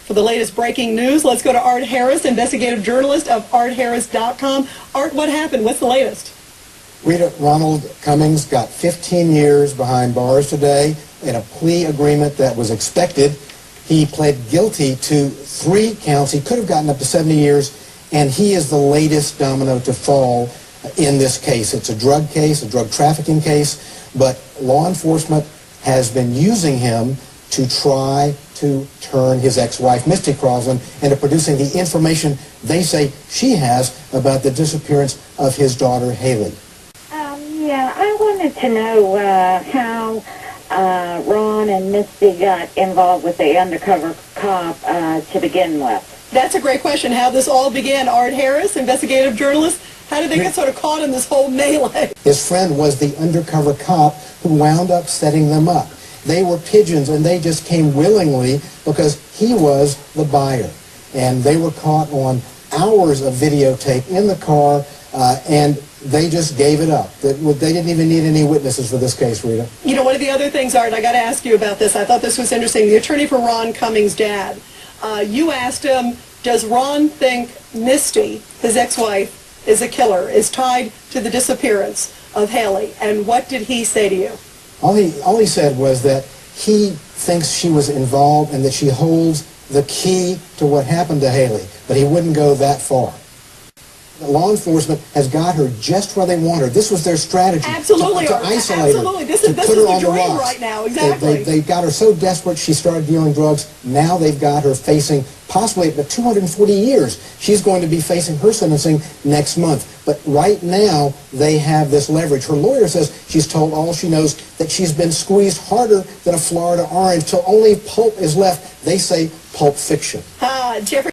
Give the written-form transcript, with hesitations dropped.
For the latest breaking news, let's go to Art Harris, investigative journalist of artharris.com. Art, what happened? What's the latest? Rita, Ronald Cummings got 15 years behind bars today in a plea agreement that was expected. He pled guilty to 3 counts. He could have gotten up to 70 years, and he is the latest domino to fall in this case. It's a drug case, a drug trafficking case, but law enforcement has been using him to try to turn his ex-wife, Misty Crosland, into producing the information they say she has about the disappearance of his daughter, Haley. Yeah, I wanted to know how Ron and Misty got involved with the undercover cop to begin with. That's a great question, how this all began. Art Harris, investigative journalist, how did they get sort of caught in this whole melee? His friend was the undercover cop who wound up setting them up. They were pigeons, and they just came willingly because he was the buyer. And they were caught on hours of videotape in the car, and they just gave it up. They didn't even need any witnesses for this case, Rita. You know, one of the other things, Art, I got to ask you about this. I thought this was interesting. The attorney for Ron Cummings' dad, you asked him, does Ron think Misty, his ex-wife, is a killer, is tied to the disappearance of Haley? And what did he say to you? All he said was that he thinks she was involved and that she holds the key to what happened to Haley, but he wouldn't go that far. Law enforcement has got her just where they want her. This was their strategy. Absolutely. To isolate Absolutely. her, This to is put her on the the dream rocks. right now. Exactly. They got her so desperate she started dealing drugs. Now they've got her facing possibly up to 240 years. She's going to be facing her sentencing next month. But right now they have this leverage. Her lawyer says she's told all she knows, that she's been squeezed harder than a Florida orange till only pulp is left. They say pulp fiction. Jeffrey.